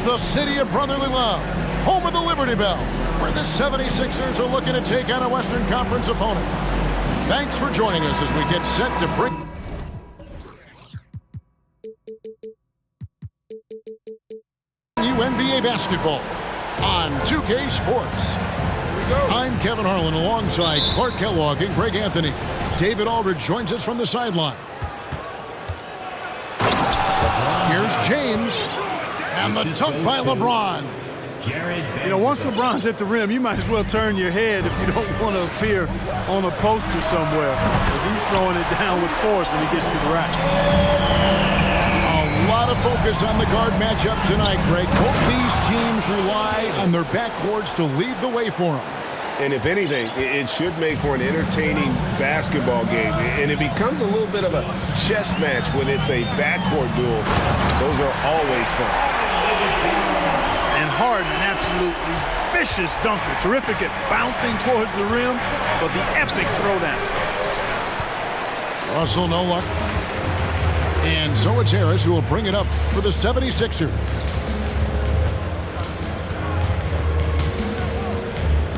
the city of brotherly love, home of the Liberty Bell, where the 76ers are looking to take on a Western Conference opponent. Thanks for joining us as we get set to bring you NBA basketball on 2K Sports. I'm Kevin Harlan alongside Clark Kellogg and Greg Anthony. David Aldridge joins us from the sideline. Here's James, and the dunk by LeBron. You know, once LeBron's at the rim, you might as well turn your head if you don't want to appear on a poster somewhere, because he's throwing it down with force when he gets to the rack. A lot of focus on the guard matchup tonight, Greg. Both these teams rely on their backcourts to lead the way for them. And if anything, it should make for an entertaining basketball game. And it becomes a little bit of a chess match when it's a backcourt duel. Those are always fun. And Harden, an absolutely vicious dunker. Terrific at bouncing towards the rim for the epic throwdown. Russell, no luck. And so it's Harris who will bring it up for the 76ers.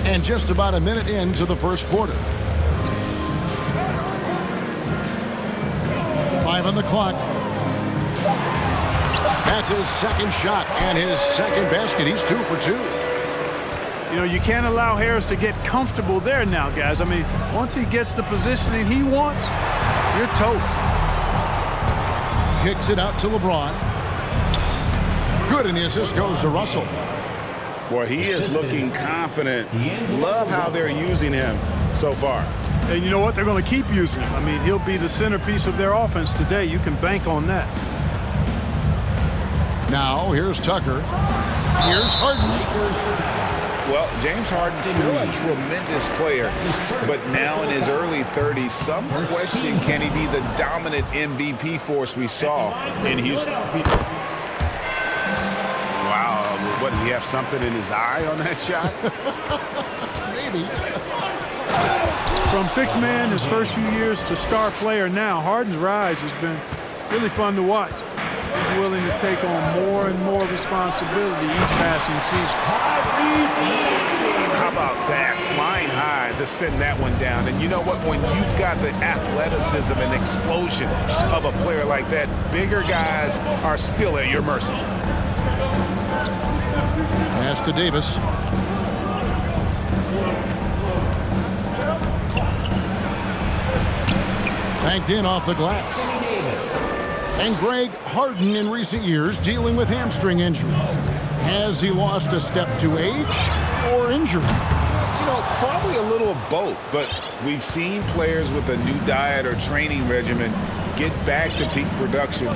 And just about a minute into the first quarter. 5 on the clock. That's his second shot and his second basket. He's 2 for 2. You know, you can't allow Harris to get comfortable there now, guys. I mean, once he gets the positioning he wants, you're toast. Kicks it out to LeBron. Good, and the assist goes to Russell. Boy, he is looking confident. Love how they're using him so far. And you know what? They're going to keep using him. I mean, he'll be the centerpiece of their offense today. You can bank on that. Now, here's Tucker. Here's Harden. Well, James Harden still a tremendous player, but now in his early 30s, some question, can he be the dominant MVP force we saw in Houston? What, did he have something in his eye on that shot? Maybe. From six-man his first few years to star player now, Harden's rise has been really fun to watch. He's willing to take on more and more responsibility each passing season. How about that? Flying high to send that one down. And you know what? When you've got the athleticism and explosion of a player like that, bigger guys are still at your mercy. Pass to Davis. Banked in off the glass. And Greg, Harden in recent years dealing with hamstring injuries. Has he lost a step to age or injury? You know, probably a little of both, but we've seen players with a new diet or training regimen get back to peak production.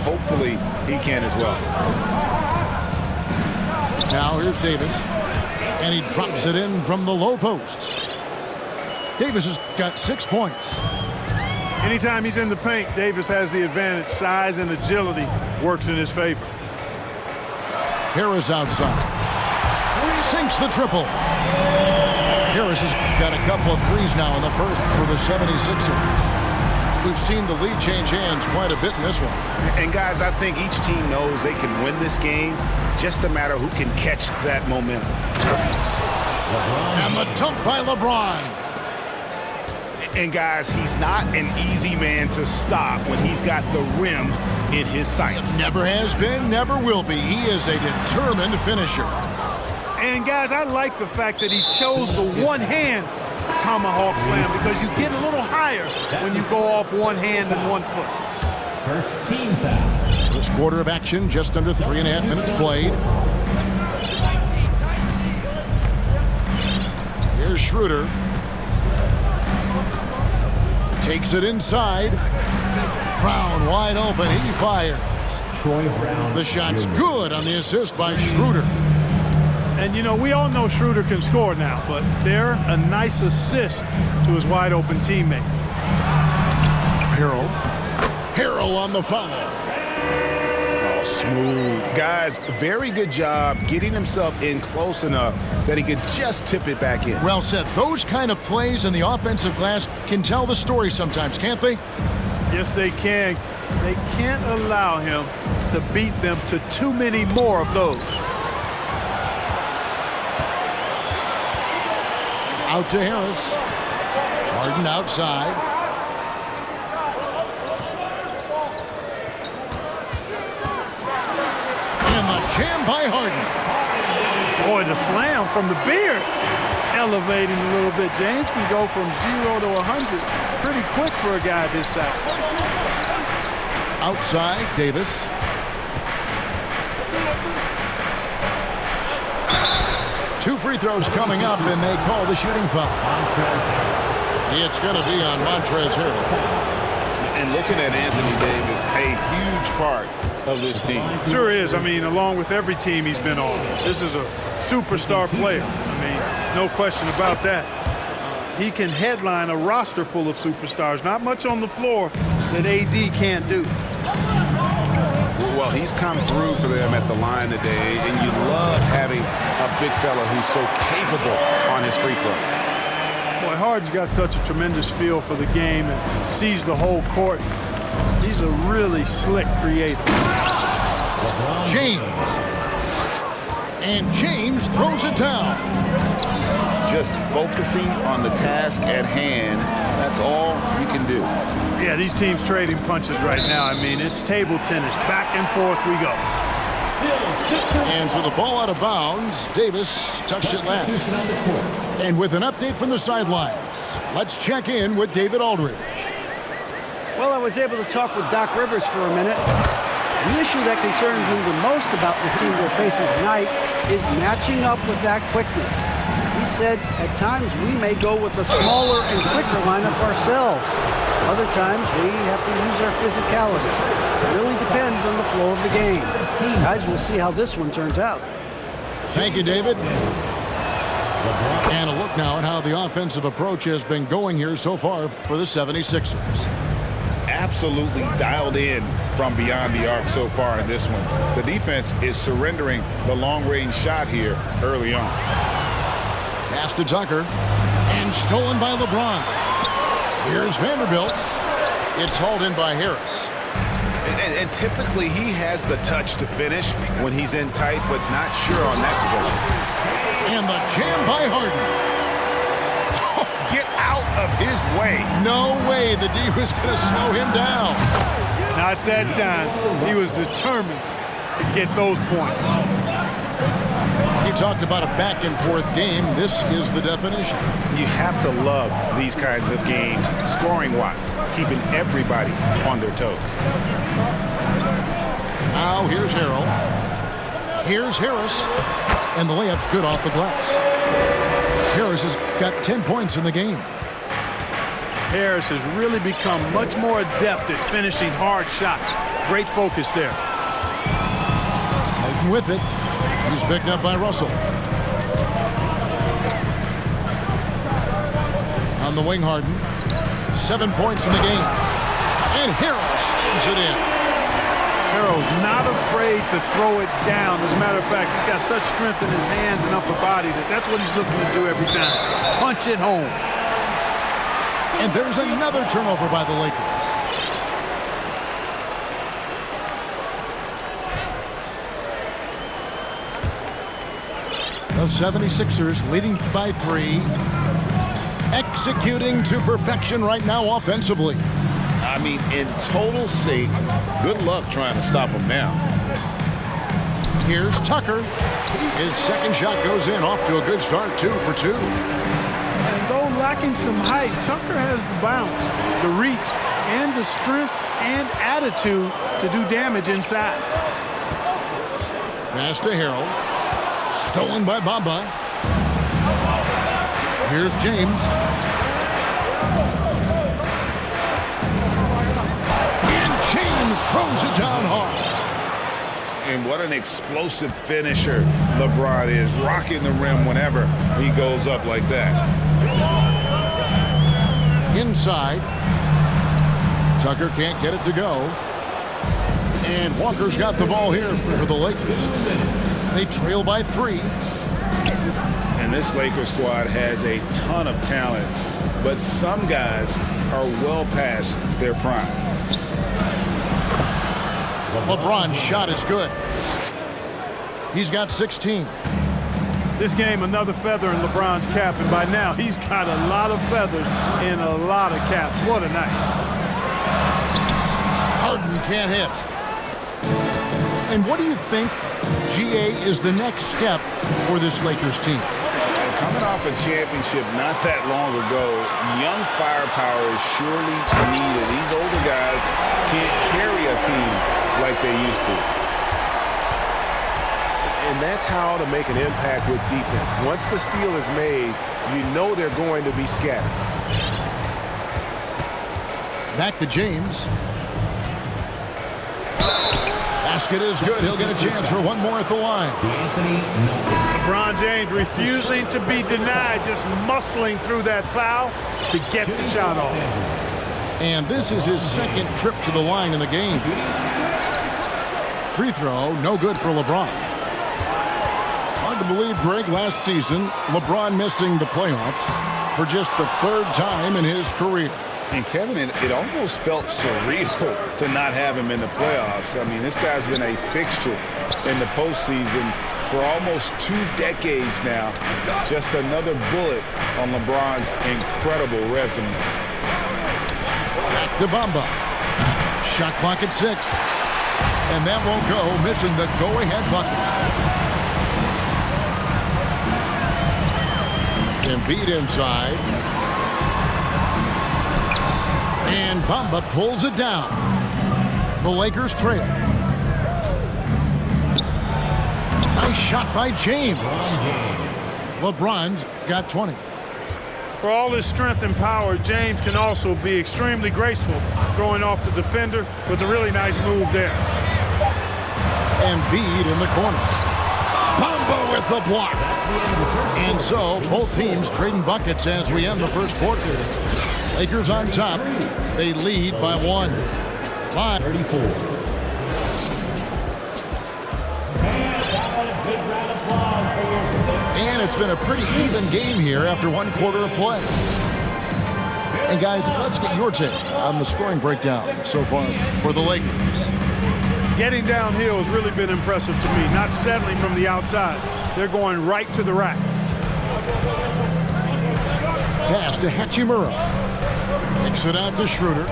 Hopefully, he can as well. Now here's Davis, and he drops it in from the low post. Davis has got 6 points. Anytime he's in the paint, Davis has the advantage. Size and agility works in his favor. Harris outside. Sinks the triple. Harris has got a couple of threes now in the first for the 76ers. We've seen the lead change hands quite a bit in this one. And guys, I think each team knows they can win this game. Just a matter who can catch that momentum. And the dunk by LeBron. And guys, he's not an easy man to stop when he's got the rim in his sights. Never has been, never will be. He is a determined finisher. And guys, I like the fact that he chose the one-hand tomahawk slam, because you get a little higher when you go off one hand and 1 foot. First team foul. First quarter of action, just under 3.5 minutes played. Here's Schroeder. Takes it inside. Brown wide open. He fires. Troy Brown. The shot's good on the assist by Schroeder. And, you know, we all know Schroeder can score now, but they're a nice assist to his wide-open teammate. Harrell on the foul. Oh, smooth. Guys, very good job getting himself in close enough that he could just tip it back in. Well said. Those kind of plays in the offensive glass can tell the story sometimes, can't they? Yes, they can. They can't allow him to beat them to too many more of those. Out to Harris. Harden outside. And the jam by Harden. Boy, the slam from the beard. Elevating a little bit. James can go from 0 to 100 pretty quick for a guy this size. Outside, Davis. Two free throws coming up, and they call the shooting foul. It's going to be on Montrezl Harrell. And looking at Anthony Davis, a huge part of this team. Sure is. I mean, along with every team he's been on, this is a superstar player. I mean, no question about that. He can headline a roster full of superstars. Not much on the floor that AD can't do. Well, he's come through for them at the line today, and you love having a big fella who's so capable on his free throw. Boy, Harden's got such a tremendous feel for the game and sees the whole court. He's a really slick creator. James. And James throws it down. Just focusing on the task at hand, that's all you can do. Yeah, these teams trading punches right now. I mean, it's table tennis. Back and forth we go. And for the ball out of bounds, Davis touched it last. And with an update from the sidelines, let's check in with David Aldridge. Well, I was able to talk with Doc Rivers for a minute. The issue that concerns him the most about the team they're facing tonight is matching up with that quickness. He said at times we may go with a smaller and quicker lineup ourselves. Other times we have to use our physicality. It really depends on the flow of the game. Guys, we'll see how this one turns out. Thank you, David. And a look now at how the offensive approach has been going here so far for the 76ers. Absolutely dialed in from beyond the arc so far in this one. The defense is surrendering the long-range shot here early on. Pass to Tucker. And stolen by LeBron. Here's Vanderbilt. It's hauled in by Harris. And typically he has the touch to finish when he's in tight, but not sure on that possession. And the jam by Harden. Oh, get out of his way. No way the D was going to slow him down. Not that time. He was determined to get those points. He talked about a back-and-forth game. This is the definition. You have to love these kinds of games, scoring-wise, keeping everybody on their toes. Now here's Harrell. Here's Harris. And the layup's good off the glass. Harris has got 10 points in the game. Harris has really become much more adept at finishing hard shots. Great focus there. Harden with it. He's picked up by Russell. On the wing, Harden. 7 points in the game. And Harris shoots it in. Harrell's not afraid to throw it down. As a matter of fact, he's got such strength in his hands and upper body that's what he's looking to do every time. Punch it home. And there's another turnover by the Lakers. The 76ers leading by 3. Executing to perfection right now offensively. I mean, in total sync. Good luck trying to stop him now. Here's Tucker. His second shot goes in, off to a good start, 2 for 2. And though lacking some height, Tucker has the bounce, the reach, and the strength and attitude to do damage inside. Pass to Harrell. Stolen by Bamba. Here's James. And James throws it down hard. And what an explosive finisher LeBron is, rocking the rim whenever he goes up like that. Inside. Tucker can't get it to go. And Walker's got the ball here for the Lakers. They trail by 3. And this Lakers squad has a ton of talent, but some guys are well past their prime. LeBron's shot is good. He's got 16. This game, another feather in LeBron's cap, and by now he's got a lot of feathers in a lot of caps. What a night. Harden can't hit. And what do you think, GA, is the next step for this Lakers team? Coming off a championship not that long ago, young firepower is surely needed. These older guys can't carry a team like they used to. And that's how to make an impact with defense. Once the steal is made, you know they're going to be scattered. Back to James. Basket is good. He'll get a chance for one more at the line. LeBron James refusing to be denied, just muscling through that foul to get the shot off. And this is his second trip to the line in the game. Free throw, no good for LeBron. Hard to believe, Greg, last season, LeBron missing the playoffs for just the third time in his career. And Kevin, it almost felt surreal to not have him in the playoffs. I mean, this guy's been a fixture in the postseason for almost 2 decades now. Just another bullet on LeBron's incredible resume. Back to Bamba. Shot clock at 6. And that won't go, missing the go-ahead bucket. Embiid inside. And Bamba pulls it down. The Lakers trail. Nice shot by James. LeBron's got 20. For all his strength and power, James can also be extremely graceful, throwing off the defender with a really nice move there. Embiid in the corner. Bamba with the block. And so both teams trading buckets as we end the first quarter. Lakers on top. They lead by 1. 34. And it's been a pretty even game here after 1 quarter of play. And guys, let's get your take on the scoring breakdown so far for the Lakers. Getting downhill has really been impressive to me, not settling from the outside. They're going right to the rack. Pass to Hachimura. Kicks it out to Schroeder.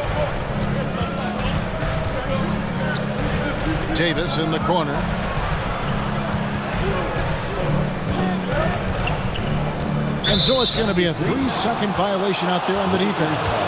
Davis in the corner. And so it's going to be a 3-second violation out there on the defense.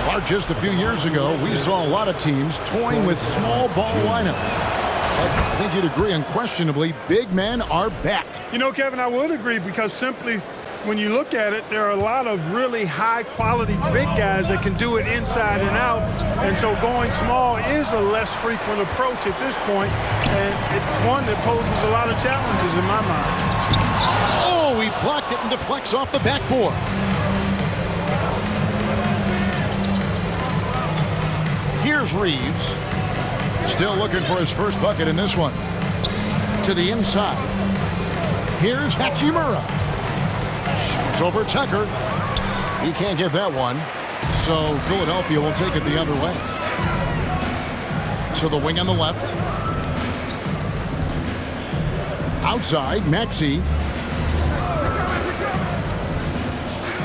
Well, just a few years ago, we saw a lot of teams toying with small ball lineups. I think you'd agree, unquestionably, big men are back. You know, Kevin, I would agree, because simply when you look at it, there are a lot of really high-quality big guys that can do it inside and out, and so going small is a less frequent approach at this point, and it's one that poses a lot of challenges in my mind. Oh, he blocked it and deflects off the backboard. Here's Reeves, still looking for his first bucket in this one. To the inside. Here's Hachimura. Shoots over Tucker. He can't get that one. So Philadelphia will take it the other way. To the wing on the left. Outside, Maxey.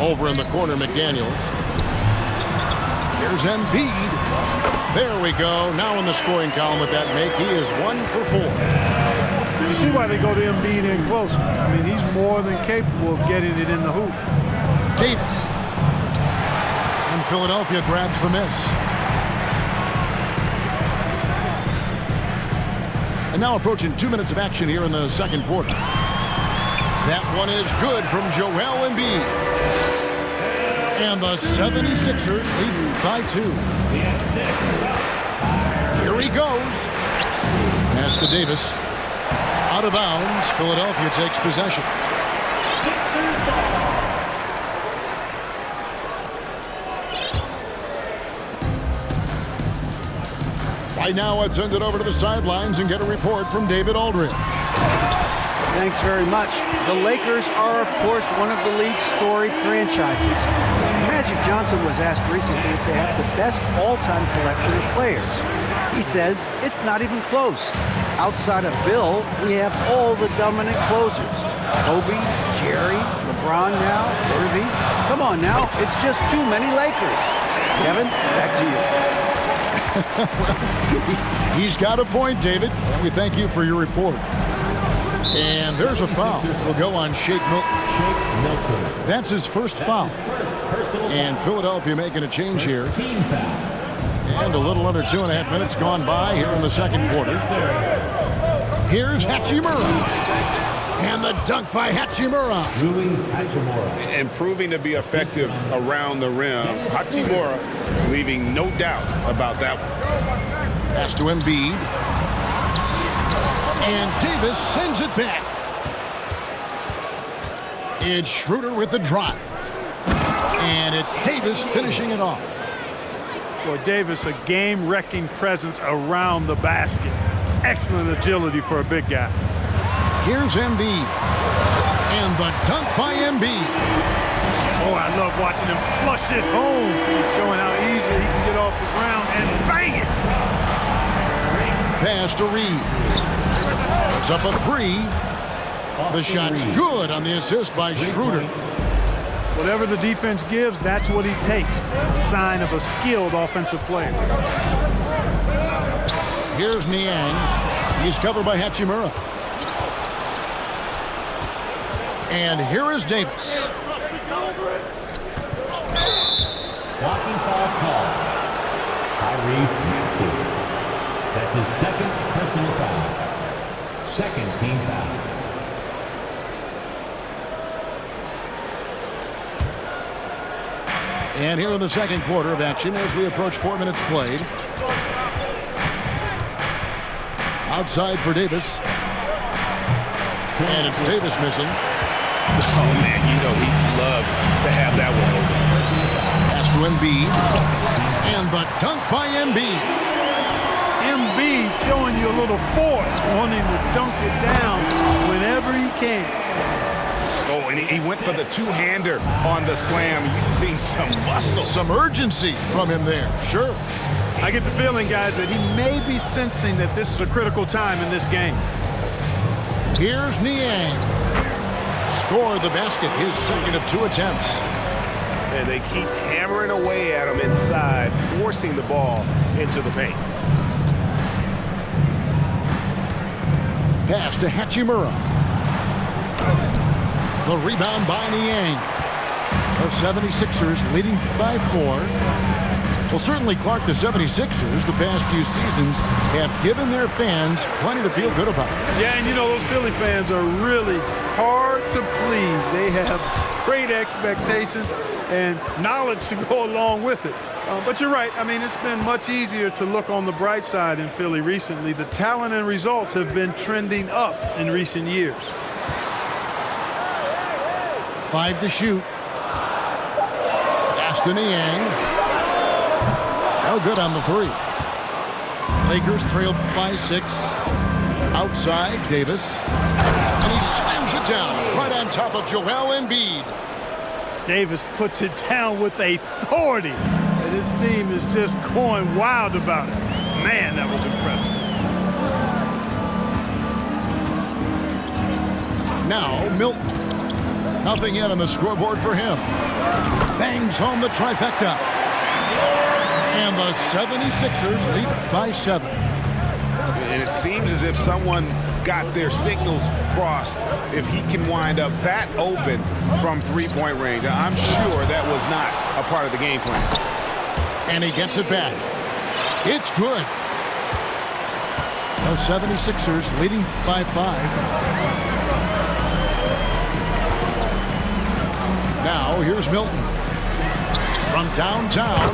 Over in the corner, McDaniels. Here's Embiid. There we go. Now in the scoring column with that make. He is 1 for 4. You see why they go to Embiid in close. I mean, he's more than capable of getting it in the hoop. Davis. And Philadelphia grabs the miss. And now approaching 2 minutes of action here in the second quarter. That one is good from Joel Embiid. And the 76ers lead by 2. Here he goes. Pass to Davis. Out of bounds. Philadelphia takes possession. Right now, let's send it over to the sidelines and get a report from David Aldridge. Thanks very much. The Lakers are, of course, one of the league's storied franchises. Magic Johnson was asked recently if they have the best all-time collection of players. He says it's not even close. Outside of Bill, we have all the dominant closers. Kobe, Jerry, LeBron now, Irving. Come on now, it's just too many Lakers. Kevin, back Well, he's got a point, David. And we thank you for your report. And there's a foul. We'll go on Shake Milton. That's his first foul. And Philadelphia making a change here. And a little under 2.5 minutes gone by here in the second quarter. Here's Hachimura. And the dunk by Hachimura. And proving to be effective around the rim. Hachimura leaving no doubt about that one. Pass to Embiid. And Davis sends it back. It's Schroeder with the drive. And it's Davis finishing it off. Boy, Davis, a game-wrecking presence around the basket. Excellent agility for a big guy. Here's Embiid. And the dunk by Embiid. Oh, I love watching him flush it home, showing how easily he can get off the ground and bang it. Pass to Reeves. It's up a three. The shot's good on the assist by Schroeder. Whatever the defense gives, that's what he takes. A sign of a skilled offensive player. Here's Niang. He's covered by Hachimura. And here is Davis. Blocking foul call. Tyrese Maxey. That's his second personal foul. Second team foul. And here in the second quarter of action as we approach 4 minutes played. Outside for Davis. And it's Davis missing. Oh, man, you know he'd love to have that one open. Pass to Embiid. And the dunk by Embiid. Embiid showing you a little force, wanting to dunk it down whenever he can. Oh, and he went for the two-hander on the slam, using some muscle. Some urgency from him there. Sure. I get the feeling, guys, that he may be sensing that this is a critical time in this game. Here's Niang. Score the basket, his second of 2 attempts. And they keep hammering away at him inside, forcing the ball into the paint. Pass to Hachimura. The rebound by Niang. The 76ers leading by 4. Well, certainly, Clark, the 76ers, the past few seasons, have given their fans plenty to feel good about. Yeah, and you know, those Philly fans are really hard to please. They have great expectations and knowledge to go along with it. But you're right. I mean, it's been much easier to look on the bright side in Philly recently. The talent and results have been trending up in recent years. 5 to shoot. Pass to Niang. No good on the 3. Lakers trail by 6. Outside, Davis. And he slams it down right on top of Joel Embiid. Davis puts it down with authority. And his team is just going wild about it. Man, that was impressive. Now, Milton. Nothing yet on the scoreboard for him. Bangs home the trifecta. And the 76ers lead by 7. And it seems as if someone got their signals crossed if he can wind up that open from three-point range. I'm sure that was not a part of the game plan. And he gets it back. It's good. The 76ers leading by 5. Now, here's Milton. From downtown,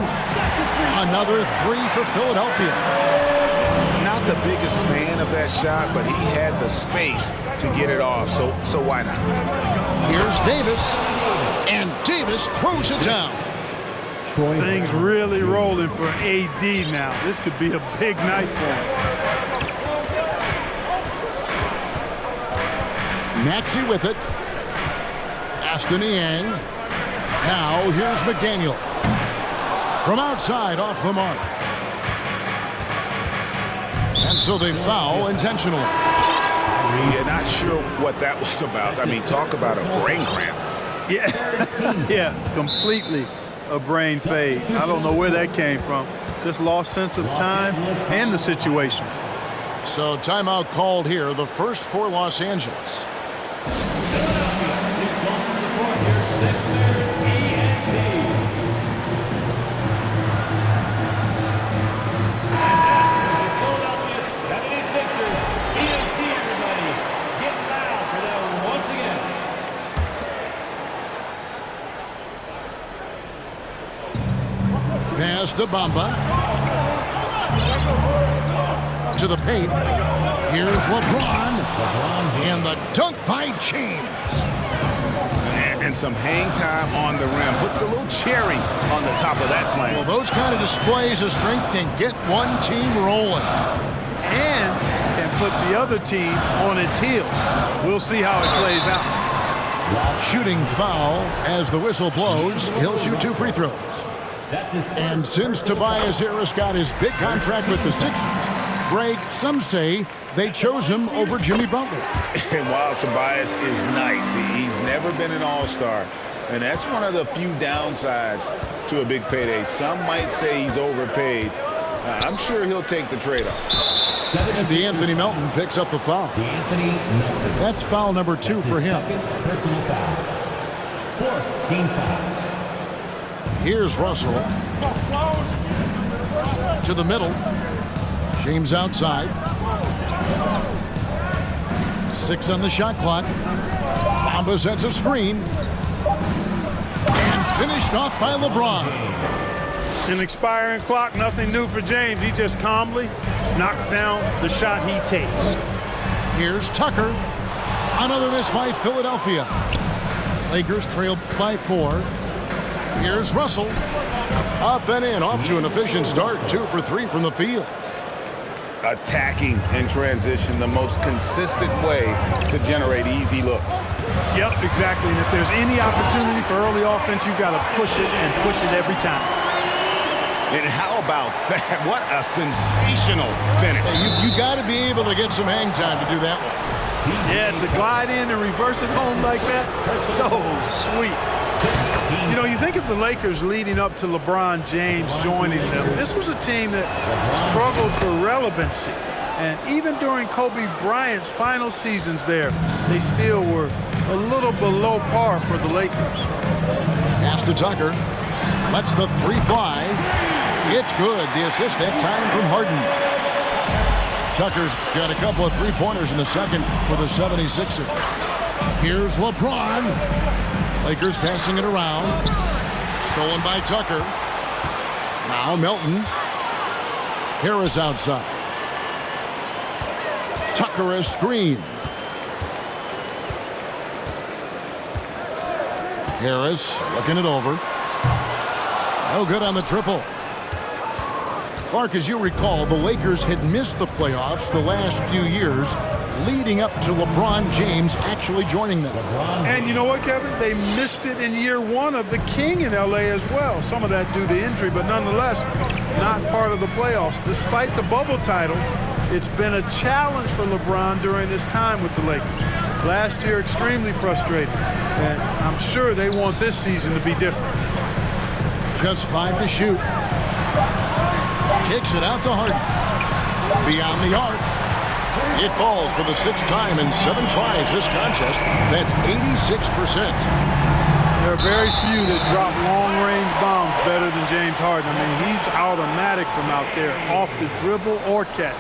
another 3 for Philadelphia. Not the biggest fan of that shot, but he had the space to get it off, so why not? Here's Davis, and Davis throws it down. Things really rolling for AD now. This could be a big night for him. Maxey with it. Aston Niang. Now here's McDaniel. From outside off the mark. And so they foul intentionally. Yeah, not sure what that was about. I mean, talk about a brain cramp. Yeah, completely a brain fade. I don't know where that came from. Just lost sense of time and the situation. So timeout called here, the first for Los Angeles. Pass to Bamba. To the paint. Here's LeBron. And the dunk by James. And some hang time on the rim. Puts a little cherry on the top of that slam. Well, those kind of displays of strength can get one team rolling. And can put the other team on its heels. We'll see how it plays out. Shooting foul as the whistle blows. He'll shoot 2 free throws. And since Tobias Harris got his big contract with the Sixers, Greg, some say they chose him over Jimmy Butler. And while Tobias is nice, he's never been an all-star. And that's one of the few downsides to a big payday. Some might say he's overpaid. I'm sure he'll take the trade-off. DeAnthony Melton picks up the foul. That's foul number 2 for him. Personal foul. 4th team foul. Here's Russell. To the middle. James outside. 6 on the shot clock. Bamba sets a screen. And finished off by LeBron. An expiring clock, nothing new for James. He just calmly knocks down the shot he takes. Here's Tucker. Another miss by Philadelphia. Lakers trail by 4. Here's Russell. Up and in, off to an efficient start. 2 for 3 from the field. Attacking in transition, the most consistent way to generate easy looks. Yep, exactly. And if there's any opportunity for early offense, you've got to push it and push it every time. And how about that? What a sensational finish. You got to be able to get some hang time to do that one. Yeah, to glide in and reverse it home like that, so sweet. You know, you think of the Lakers leading up to LeBron James joining them. This was a team that struggled for relevancy. And even during Kobe Bryant's final seasons there, they still were a little below par for the Lakers. Pass to Tucker. Lets the 3 fly. It's good. The assist that time from Harden. Tucker's got a couple of 3-pointers in the second for the 76ers. Here's LeBron. Lakers passing it around. Stolen by Tucker. Now Melton. Harris outside. Tucker a screen. Harris looking it over. No good on the triple. Clark, as you recall, the Lakers had missed the playoffs the last few years, leading up to LeBron James actually joining them. And you know what, Kevin? They missed it in year 1 of the King in L.A. as well. Some of that due to injury, but nonetheless, not part of the playoffs. Despite the bubble title, it's been a challenge for LeBron during this time with the Lakers. Last year, extremely frustrating. And I'm sure they want this season to be different. Just 5 to shoot. Kicks it out to Harden. Beyond the arc. It falls for the 6th time in 7 tries this contest. That's 86%. There are very few that drop long-range bombs better than James Harden. I mean, he's automatic from out there, off the dribble or catch.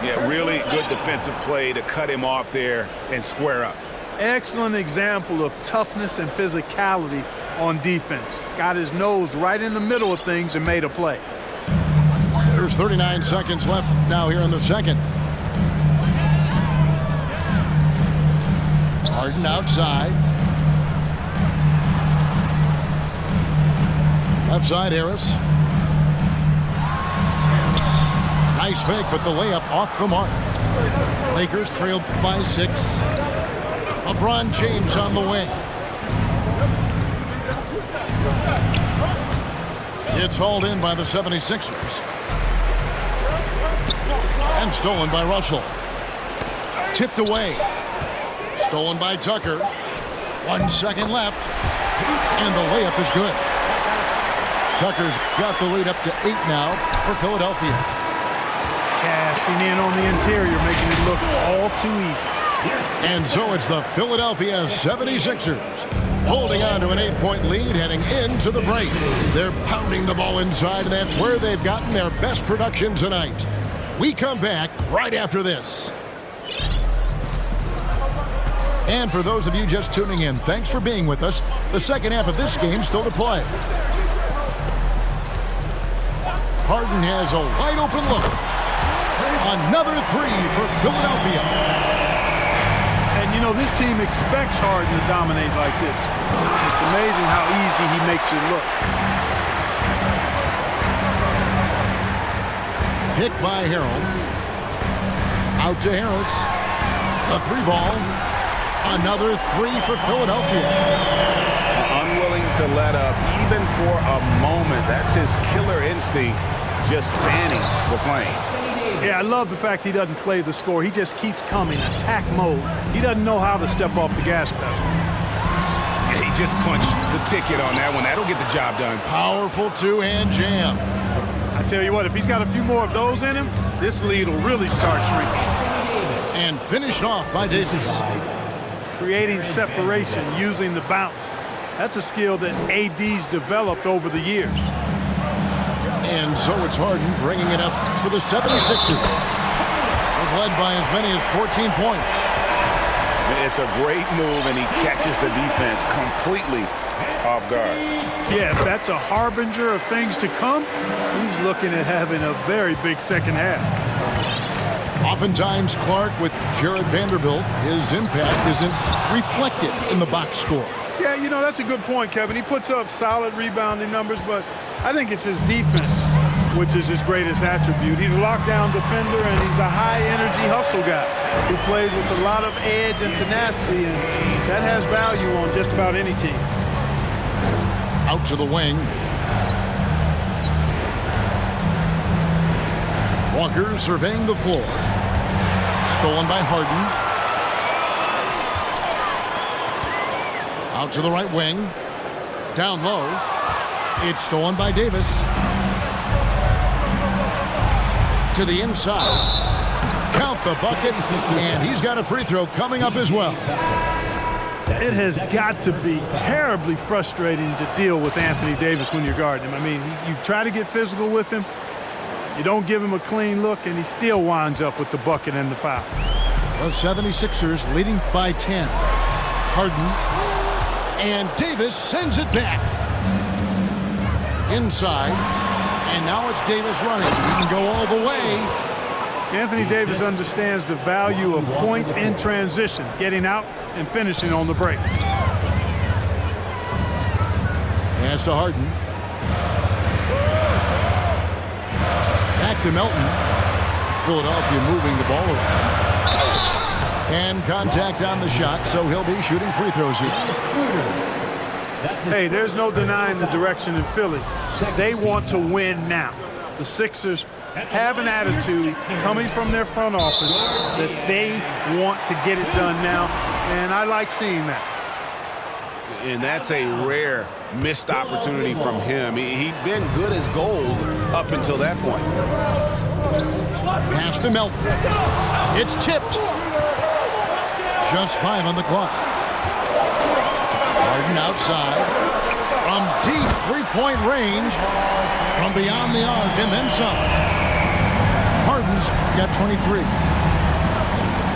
Yeah, really good defensive play to cut him off there and square up. Excellent example of toughness and physicality on defense. Got his nose right in the middle of things and made a play. There's 39 seconds left now here in the second. Harden outside. Left side, Harris. Nice fake, but the layup off the mark. Lakers trail by 6. LeBron James on the wing. It's hauled in by the 76ers. And stolen by Russell. Tipped away. Stolen by Tucker. 1 second left. And the layup is good. Tucker's got the lead up to 8 now for Philadelphia. Cashing in on the interior, making it look all too easy. And so it's the Philadelphia 76ers holding on to an 8-point lead heading into the break. They're pounding the ball inside, and that's where they've gotten their best production tonight. We come back right after this. And for those of you just tuning in, thanks for being with us. The second half of this game still to play. Harden has a wide open look. Another three for Philadelphia. And, you know, this team expects Harden to dominate like this. It's amazing how easy he makes it look. Pick by Harrell. Out to Harris. A 3-ball. Another 3 for Philadelphia. Unwilling to let up even for a moment. That's his killer instinct, just fanning the flame. Yeah, I love the fact he doesn't play the score. He just keeps coming, attack mode. He doesn't know how to step off the gas pedal. Yeah, he just punched the ticket on that one. That'll get the job done. Powerful two-hand jam. I tell you what, if he's got a few more of those in him, this lead will really start shrinking. And finished off by Davis. Creating separation using the bounce. That's a skill that AD's developed over the years. And so it's Harden bringing it up for the 76ers. It's led by as many as 14 points. It's a great move, and he catches the defense completely off guard. Yeah, if that's a harbinger of things to come, he's looking at having a very big second half. Oftentimes, Clark with Jared Vanderbilt, his impact isn't reflected in the box score. Yeah, you know, that's a good point, Kevin. He puts up solid rebounding numbers, but I think it's his defense, which is his greatest attribute. He's a lockdown defender, and he's a high-energy hustle guy who plays with a lot of edge and tenacity, and that has value on just about any team. Out to the wing. Walker surveying the floor. Stolen by Harden. Out to the right wing. Down low. It's stolen by Davis. To the inside. Count the bucket. And he's got a free throw coming up as well. It has got to be terribly frustrating to deal with Anthony Davis when you're guarding him. I mean, you try to get physical with him. You don't give him a clean look, and he still winds up with the bucket and the foul. The 76ers leading by 10. Harden. And Davis sends it back. Inside. And now it's Davis running. He can go all the way. Anthony Davis understands the value of points in transition, getting out and finishing on the break. Pass to Harden. Back to Melton. Philadelphia moving the ball around. And contact on the shot, so he'll be shooting free throws here. Hey, there's no denying the direction in Philly. They want to win now. The Sixers have an attitude coming from their front office that they want to get it done now, and I like seeing that. And that's a rare missed opportunity from him. He'd been good as gold up until that point. Pass to Melton. It's tipped. Just 5 on the clock. Harden outside. From deep three-point range. From beyond the arc and then some. Harden's got 23.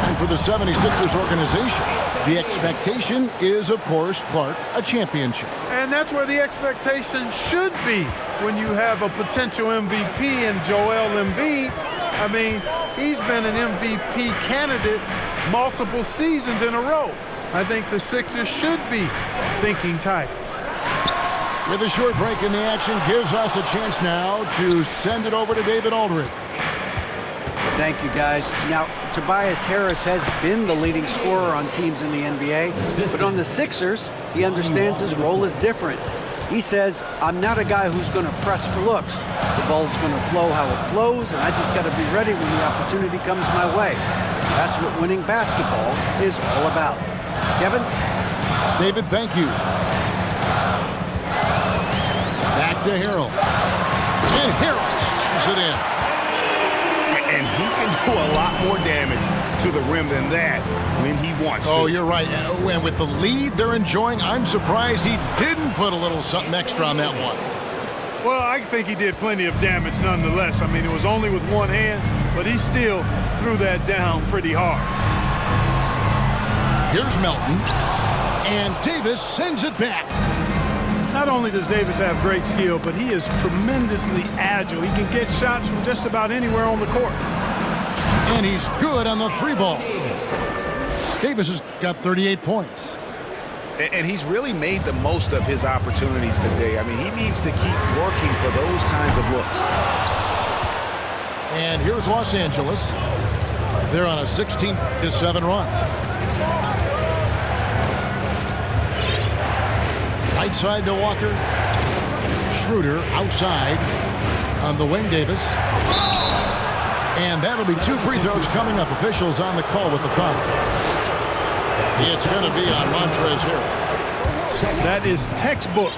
And for the 76ers organization, the expectation is, of course, Clark, a championship. And that's where the expectation should be when you have a potential MVP in Joel Embiid. I mean, he's been an MVP candidate multiple seasons in a row. I think the Sixers should be thinking tight. With a short break in the action, gives us a chance now to send it over to David Aldridge. Thank you, guys. Now, Tobias Harris has been the leading scorer on teams in the NBA, but on the Sixers, he understands his role is different. He says, I'm not a guy who's going to press for looks. The ball's going to flow how it flows, and I just got to be ready when the opportunity comes my way. That's what winning basketball is all about. Kevin? David, thank you. Back to Harrell. And Harrell slams it in. And he can do a lot more damage to the rim than that when he wants to. Oh, you're right. And with the lead they're enjoying, I'm surprised he didn't put a little something extra on that one. Well, I think he did plenty of damage nonetheless. I mean, it was only with one hand, but he still threw that down pretty hard. Here's Melton. And Davis sends it back. Not only does Davis have great skill, but he is tremendously agile. He can get shots from just about anywhere on the court. And he's good on the three ball. Davis has got 38 points. And he's really made the most of his opportunities today. I mean, he needs to keep working for those kinds of looks. And here's Los Angeles. They're on a 16-7 run. Right side to Walker. Schroeder outside on the wing. Davis. And that'll be 2 free throws coming up. Officials on the call with the foul. It's going to be on Montrezl Harrell. That is textbook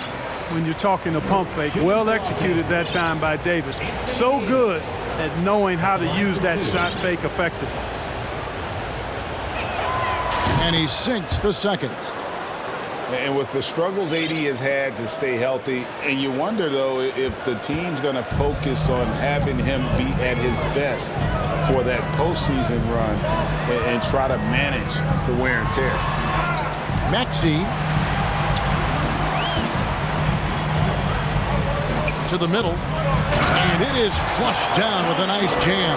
when you're talking a pump fake. Well executed that time by Davis. So good at knowing how to use that shot fake effectively. And he sinks the second. And with the struggles AD has had to stay healthy, and you wonder, though, if the team's going to focus on having him be at his best for that postseason run and try to manage the wear and tear. Maxey to the middle, and it is flushed down with a nice jam.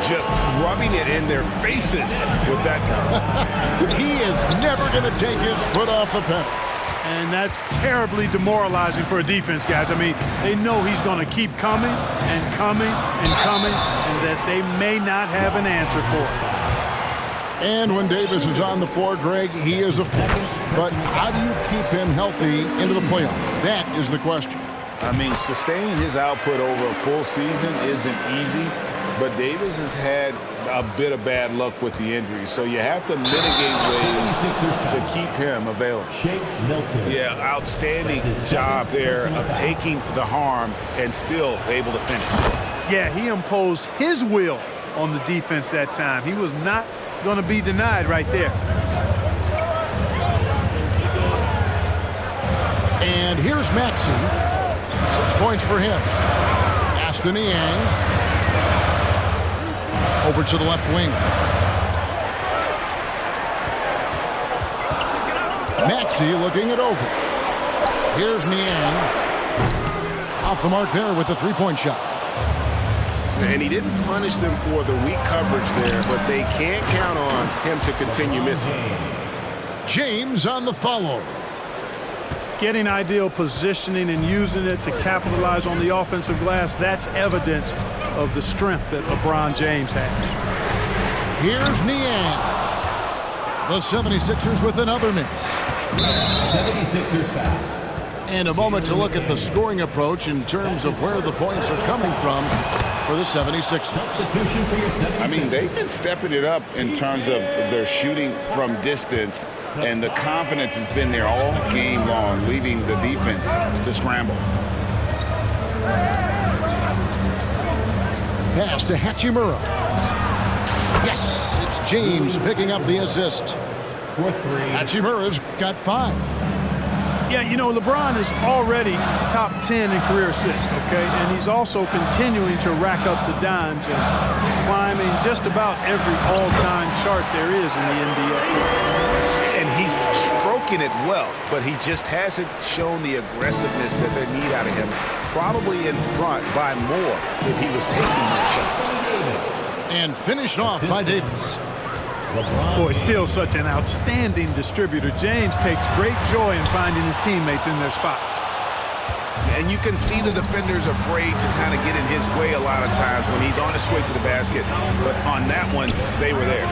Just rubbing it in their faces with that. He is never going to take his foot off the pedal. And that's terribly demoralizing for a defense, guys. I mean, they know he's going to keep coming and coming and coming, and that they may not have an answer for it. And when Davis is on the floor, Greg, he is a force. But how do you keep him healthy into the playoffs? That is the question. I mean, sustaining his output over a full season isn't easy, but Davis has had a bit of bad luck with the injuries, so you have to mitigate ways to keep him available. Yeah, outstanding job there of taking the harm and still able to finish. Yeah, he imposed his will on the defense that time. He was not going to be denied right there. And here's Maxey. 6 points for him. Aston Niang. Over to the left wing. Maxey looking it over. Here's Niang. Off the mark there with the three-point shot. And he didn't punish them for the weak coverage there, but they can't count on him to continue missing. James on the follow. Getting ideal positioning and using it to capitalize on the offensive glass, that's evidence of the strength that LeBron James has. Here's Niang. The 76ers with another miss. 76ers foul. And a moment to look at the scoring approach in terms of where the points are coming from for the 76ers. I mean, they've been stepping it up in terms of their shooting from distance, and the confidence has been there all game long, leaving the defense to scramble. Pass to Hachimura. Yes, it's James picking up the assist. For three. Hachimura's got 5. Yeah, you know, LeBron is already top 10 in career assists, okay? And he's also continuing to rack up the dimes and climbing just about every all-time chart there is in the NBA. And he's stroking it well, but he just hasn't shown the aggressiveness that they need out of him. Probably in front by more if he was taking those shots. And finished off by Davis. Boy, still such an outstanding distributor. James takes great joy in finding his teammates in their spots. And you can see the defenders afraid to kind of get in his way a lot of times when he's on his way to the basket. But on that one, they were there.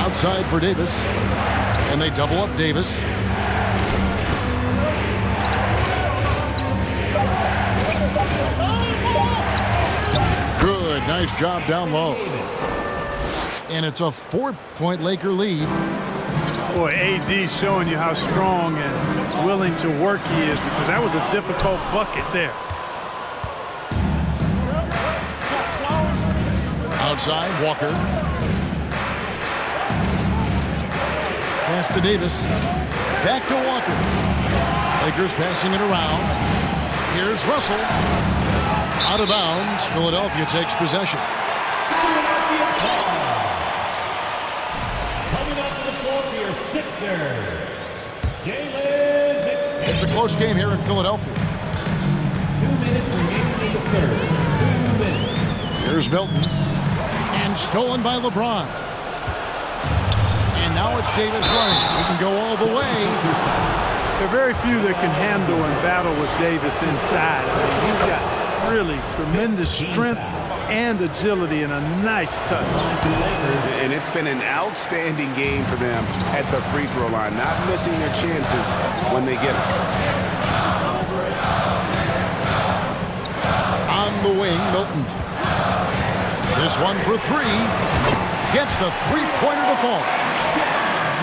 Outside for Davis. And they double up Davis. Nice job down low. And it's a 4-point Laker lead. Boy, AD showing you how strong and willing to work he is, because that was a difficult bucket there. Outside, Walker. Pass to Davis. Back to Walker. Lakers passing it around. Here's Russell. Out of bounds. Philadelphia takes possession. Coming up to the floor for your Sixers, Jalen McDaniels. It's a close game here in Philadelphia. 2 minutes remaining in the third. 2 minutes. Here's Milton. And stolen by LeBron. And now it's Davis running. He can go all the way. There are very few that can handle and battle with Davis inside. I mean, he's got really tremendous strength and agility and a nice touch. And it's been an outstanding game for them at the free throw line, not missing their chances when they get it. On the wing, Milton. This one for three. Gets the three-pointer to fall.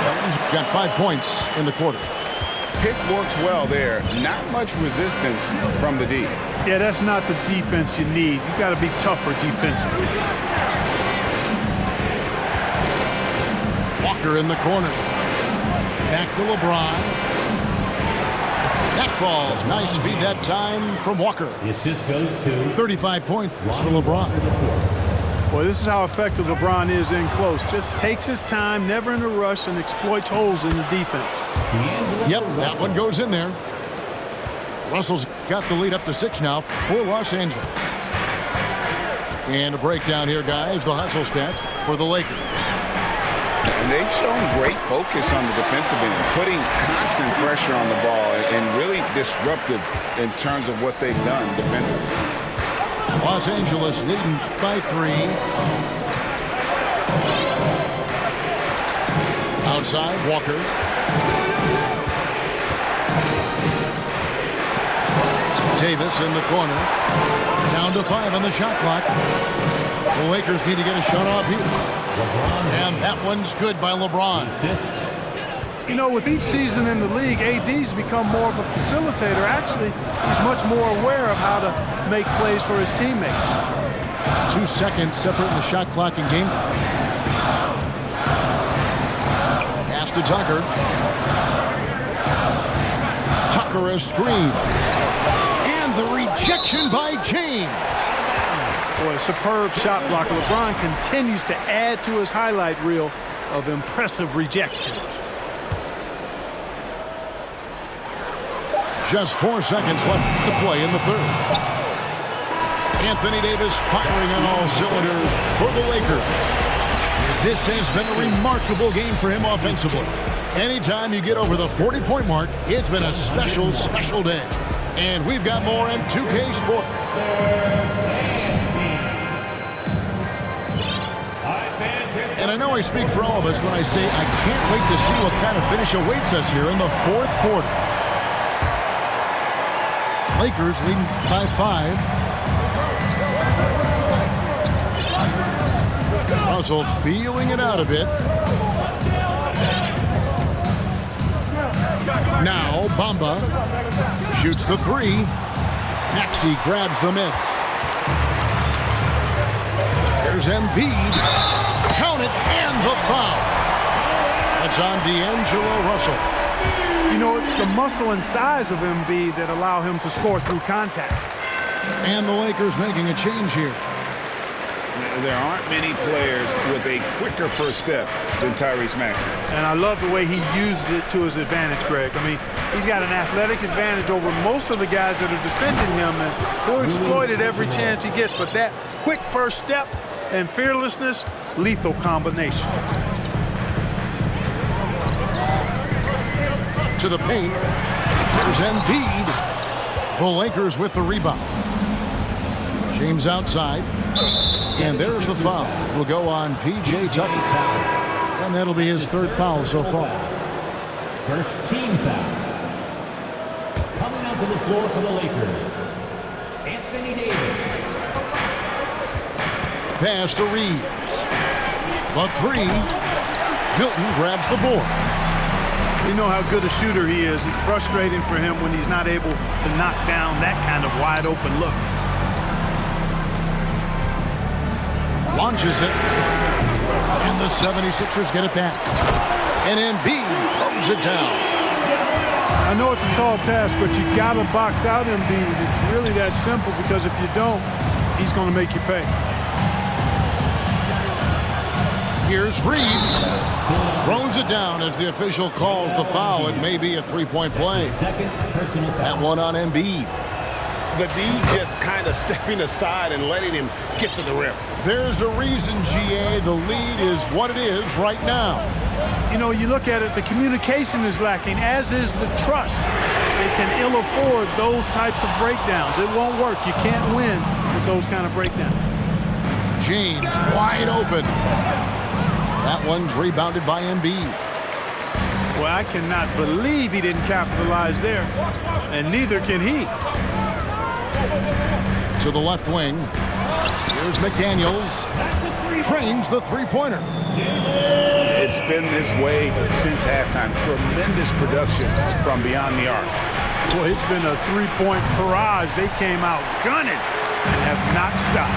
Milton's got 5 points in the quarter. Pick works well there. Not much resistance from the D. Yeah, that's not the defense you need. You got to be tougher defensively. Walker in the corner. Back to LeBron. That falls. Nice feed that time from Walker. The assist goes to 35 points for LeBron. Boy, this is how effective LeBron is in close. Just takes his time, never in a rush, and exploits holes in the defense. Yep, that one goes in there. Russell's got the lead up to 6 now for Los Angeles. And a breakdown here, guys. The hustle stats for the Lakers. And they've shown great focus on the defensive end, putting constant pressure on the ball and really disruptive in terms of what they've done defensively. Los Angeles leading by 3. Outside, Walker. Davis in the corner. Down to 5 on the shot clock. The Lakers need to get a shot off here. And that one's good by LeBron. You know, with each season in the league, AD's become more of a facilitator. Actually, he's much more aware of how to make plays for his teammates. 2 seconds separating the shot clock and game. Pass to Tucker. Tucker a screen. And the rejection by James. Boy, a superb shot block. LeBron continues to add to his highlight reel of impressive rejections. Just 4 seconds left to play in the third. Anthony Davis firing on all cylinders for the Lakers. This has been a remarkable game for him offensively. Anytime you get over the 40-point mark, it's been a special, special day. And we've got more in 2K Sports. And I know I speak for all of us when I say I can't wait to see what kind of finish awaits us here in the fourth quarter. Lakers leading by 5. Russell feeling it out a bit. Now Bamba shoots the 3. Maxey grabs the miss. Here's Embiid. Count it, and the foul. That's on D'Angelo Russell. You know, it's the muscle and size of Embiid that allow him to score through contact. And the Lakers making a change here. There aren't many players with a quicker first step than Tyrese Maxey. And I love the way he uses it to his advantage, Greg. I mean, he's got an athletic advantage over most of the guys that are defending him, and he'll exploit it every chance he gets. But that quick first step and fearlessness, lethal combination. To the paint. There's Embiid. The Lakers with the rebound. James outside. And there's the foul. Will go on P.J. Tucker. And that'll be his 3rd foul so far. First team foul. Coming onto the floor for the Lakers, Anthony Davis. pass to Reeves. The three. Milton grabs the board. You know how good a shooter he is. It's frustrating for him when he's not able to knock down that kind of wide open look. Launches it. And the 76ers get it back. And Embiid throws it down. I know it's a tall task, but you got to box out Embiid. It's really that simple, because if you don't, he's going to make you pay. Here's Reeves. Throws it down as the official calls the foul. It may be a three-point play. That one on Embiid. The D just kind of stepping aside and letting him get to the rim. There's a reason, GA, the lead is what it is right now. You know, you look at it, the communication is lacking, as is the trust. They can ill afford those types of breakdowns. It won't work. You can't win with those kind of breakdowns. James wide open. That one's rebounded by Embiid. Well, I cannot believe he didn't capitalize there, and neither can he. To the left wing. Here's McDaniels. Trains the three-pointer. It's been this way since halftime. Tremendous production from beyond the arc. Well, it's been a three-point barrage. They came out gunning and have not stopped.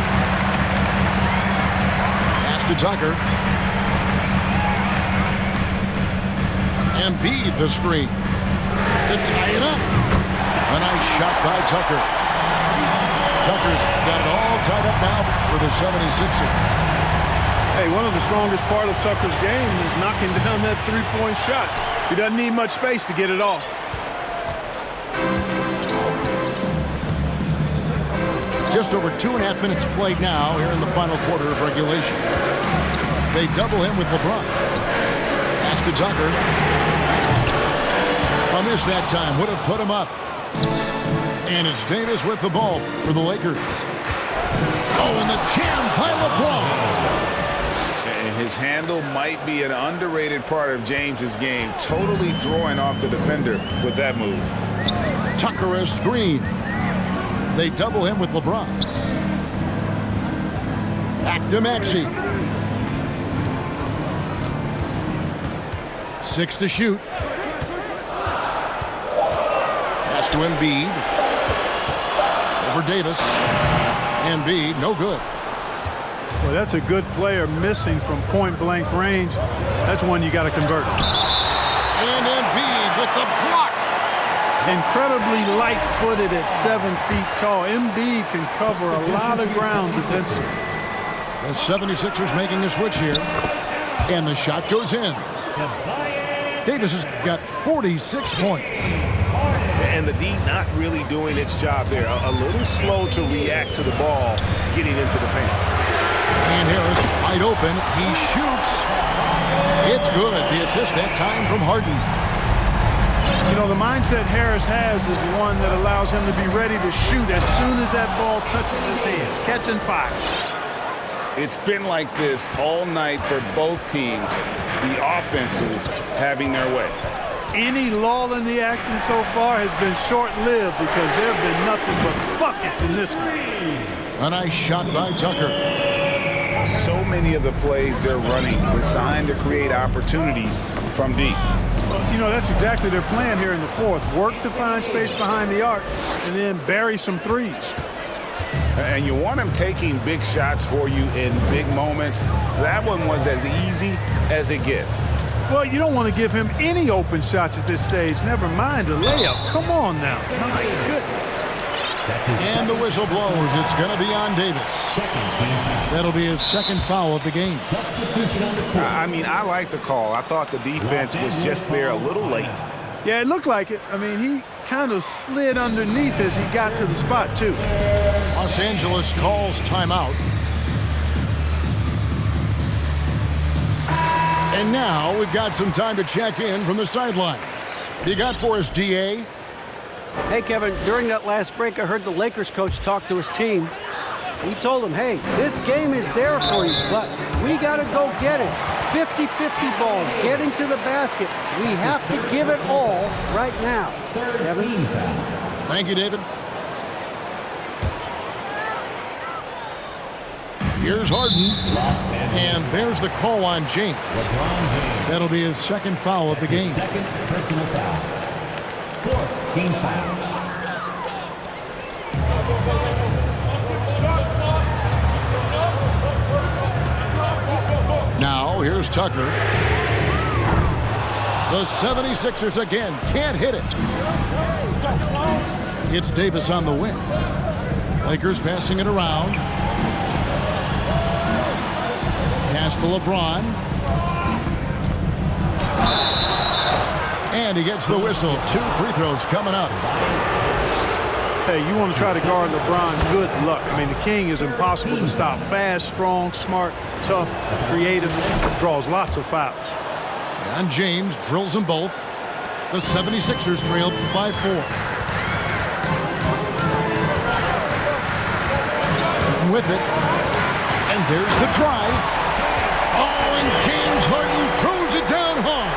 Pass to Tucker. Embiid the screen. To tie it up. A nice shot by Tucker. Tucker's got it all tied up now for the 76ers. Hey, one of the strongest part of Tucker's game is knocking down that three-point shot. He doesn't need much space to get it off. Just over 2.5 minutes played now here in the final quarter of regulation. They double him with LeBron. Pass to Tucker. A miss that time. Would have put him up. And it's Davis with the ball for the Lakers. Oh, and the jam by LeBron. And his handle might be an underrated part of James's game. Totally throwing off the defender with that move. Tucker a screen. They double him with LeBron. Back to Maxey. 6 to shoot. Pass to Embiid. Over Davis. Embiid, no good. Well, that's a good player missing from point-blank range. That's one you got to convert. And Embiid with the block. Incredibly light-footed at 7 feet tall. Embiid can cover a lot of ground defensively. The 76ers making a switch here. And the shot goes in. Davis has got 46 points. And the D not really doing its job there. A little slow to react to the ball getting into the paint. And Harris wide open. He shoots. It's good. The assist that time from Harden. You know, the mindset Harris has is one that allows him to be ready to shoot as soon as that ball touches his hands. Catch and fire. It's been like this all night for both teams. The offenses having their way. Any lull in the action so far has been short-lived because there have been nothing but buckets in this one. A nice shot by Tucker. So many of the plays they're running designed to create opportunities from deep. Well, you know, that's exactly their plan here in the fourth. Work to find space behind the arc and then bury some threes. And you want him taking big shots for you in big moments. That one was as easy as it gets. Well, you don't want to give him any open shots at this stage. Never mind a layup. Come on now. My goodness. And the whistle blows. It's going to be on Davis. That'll be his second foul of the game. I mean, I like the call. I thought the defense was just there a little late. Yeah, it looked like it. I mean, he kind of slid underneath as he got to the spot, too. Los Angeles calls timeout. And now we've got some time to check in from the sidelines. You got for us, GA? Hey, Kevin, during that last break, I heard the Lakers coach talk to his team. He told them, hey, this game is there for you, but we got to go get it. 50-50 balls, getting to the basket. We have to give it all right now. Kevin? Thank you, David. Here's Harden. And there's the call on James. That'll be his second foul of the game. Second personal foul. Fourth team foul. Now, here's Tucker. The 76ers again can't hit it. It's Davis on the wing. Lakers passing it around. Pass to LeBron. And he gets the whistle. 2 free throws coming up. Hey, you want to try to guard LeBron, good luck. I mean, the king is impossible to stop. Fast, strong, smart, tough, creative, draws lots of fouls. And James drills them both. The 76ers trail by 4. With it. And there's the drive. Oh, and James Harden throws it down hard.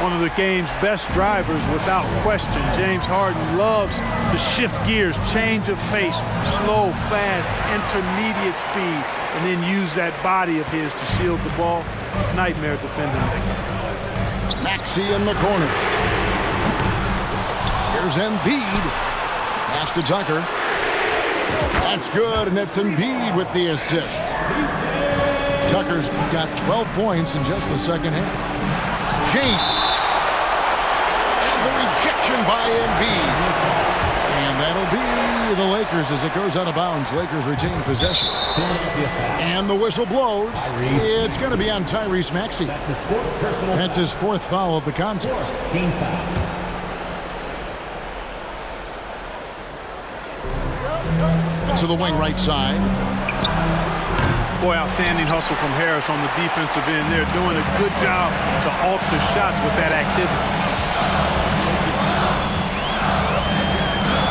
One of the game's best drivers without question. James Harden loves to shift gears, change of pace, slow, fast, intermediate speed, and then use that body of his to shield the ball. Nightmare defending. Maxey in the corner. Here's Embiid. Pass to Tucker. That's good, and it's Embiid with the assist. Tucker's got 12 points in just the second half. James. And the rejection by Embiid. And that'll be the Lakers as it goes out of bounds. Lakers retain possession. And the whistle blows. It's going to be on Tyrese Maxey. That's his 4th foul of the contest. Team foul. To the wing right side. Boy, outstanding hustle from Harris on the defensive end. They're doing a good job to alter shots with that activity.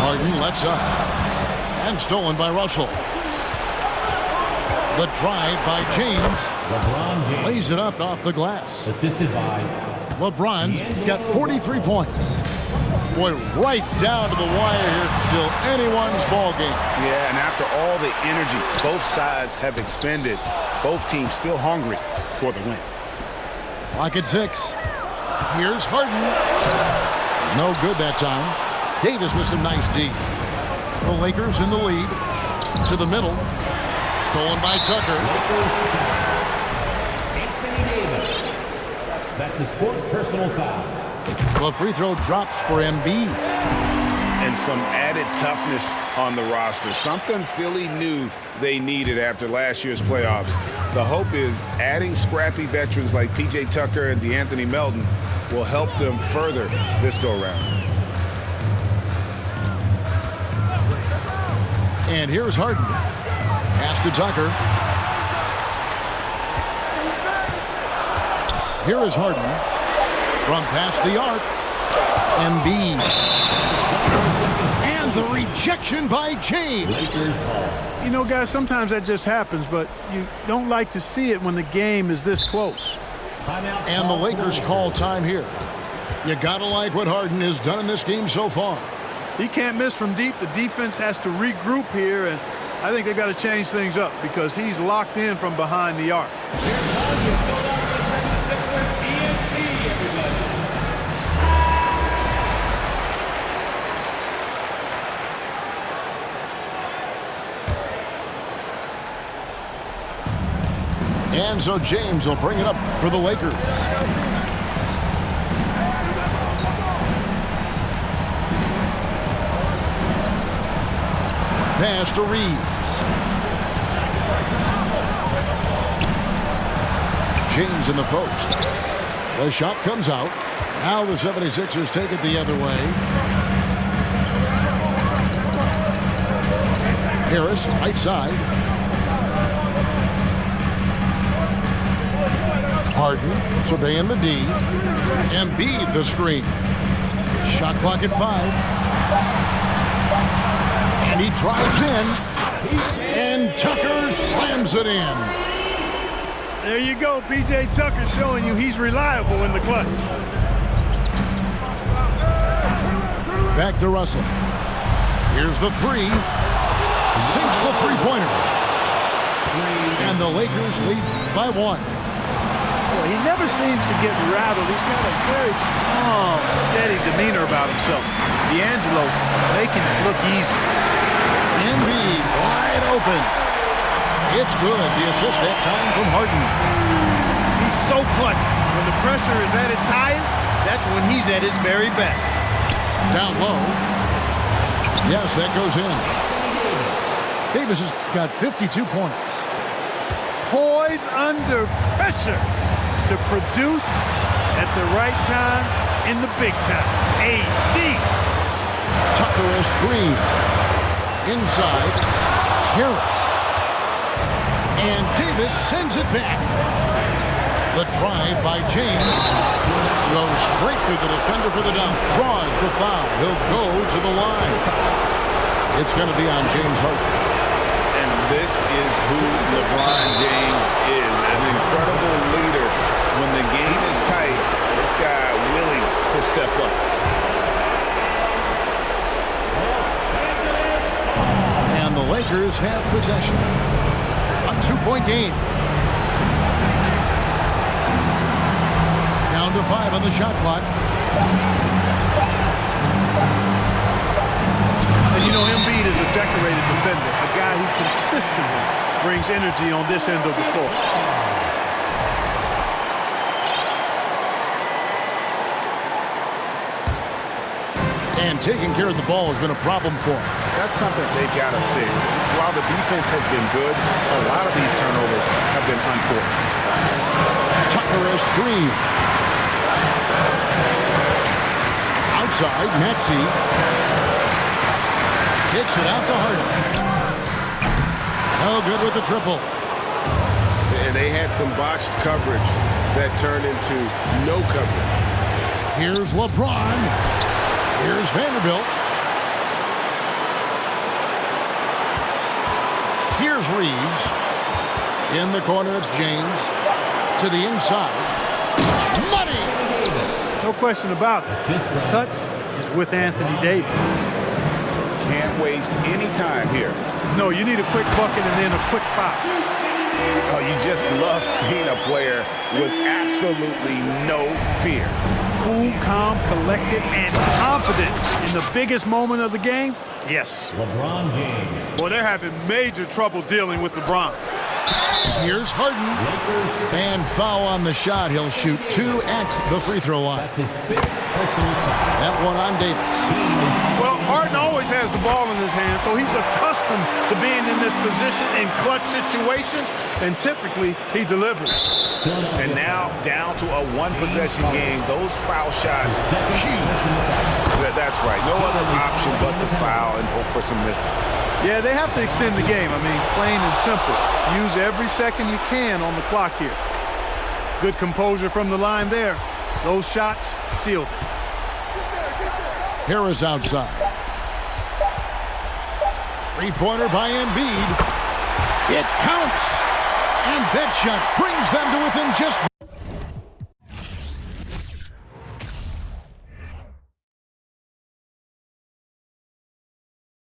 Harden left side. And stolen by Russell. The drive by James. LeBron James. Lays it up off the glass. Assisted by LeBron's got 43 points. Boy, right down to the wire here. Still anyone's ball game. Yeah, and after all the energy both sides have expended, both teams still hungry for the win. Clock at 6. Here's Harden. No good that time. Davis with some nice D. The Lakers in the lead. To the middle. Stolen by Tucker. Anthony Davis. That's his 4th personal foul. The free throw drops for Embiid. And some added toughness on the roster. Something Philly knew they needed after last year's playoffs. The hope is adding scrappy veterans like P.J. Tucker and DeAnthony Melton will help them further this go-round. And here's Harden. Pass to Tucker. Here is Harden. From past the arc. Embiid. And the rejection by James. You know, guys, sometimes that just happens, but you don't like to see it when the game is this close. And the Lakers call time here. You gotta like what Harden has done in this game so far. He can't miss from deep. The defense has to regroup here, and I think they've got to change things up because he's locked in from behind the arc. And so James will bring it up for the Lakers. Pass to Reeves. James in the post. The shot comes out. Now the 76ers take it the other way. Harris, right side. Harden surveying the D. Embiid the screen. Shot clock at 5. And he drives in. And Tucker slams it in. There you go. P.J. Tucker showing you he's reliable in the clutch. Back to Russell. Here's the 3. Sinks the three-pointer. And the Lakers lead by 1. Well, he never seems to get rattled. He's got a very calm, steady demeanor about himself. D'Angelo making it look easy. Embiid wide open. It's good. The assist that time from Harden. He's so clutch. When the pressure is at its highest, that's when he's at his very best. Down low. Yes, that goes in. Davis has got 52 points. Poise under pressure to produce at the right time in the big time. AD. Tucker a screen. Inside. Harris. And Davis sends it back. The drive by James goes straight through the defender for the dunk. Draws the foul. He'll go to the line. It's going to be on James Harden. And this is who LeBron James is. An incredible leader. When the game is tight, this guy willing to step up. And the Lakers have possession. A 2-point game. Down to 5 on the shot clock. And you know, Embiid is a decorated defender, a guy who consistently brings energy on this end of the floor. And taking care of the ball has been a problem for him. That's something they've got to fix. While the defense has been good, a lot of these turnovers have been unforced. Tucker a screen. Outside, Maxey. Kicks it out to Harden. No good with the triple. And they had some botched coverage that turned into no coverage. Here's LeBron. Here's Vanderbilt. Here's Reeves. In the corner, it's James. To the inside. Money! No question about it. The touch is with Anthony Davis. Can't waste any time here. No, you need a quick bucket and then a quick foul. Oh, you just love seeing a player with absolutely no fear. Cool, calm, collected, and confident in the biggest moment of the game? Yes. LeBron James. Boy, they're having major trouble dealing with LeBron. Here's Harden. And foul on the shot. He'll shoot 2 at the free throw line. That's his 5th personal foul. That one on Davis. Well, Harden always has the ball in his hand, so he's accustomed to being in this position in clutch situations, and typically he delivers. And now down to a one-possession game. Those foul shots, huge. That's right. No other option but to foul and hope for some misses. Yeah, they have to extend the game. I mean, plain and simple. Use every second you can on the clock here. Good composure from the line there. Those shots sealed it. Harris outside. Three-pointer by Embiid. It counts. And that shot brings them to within just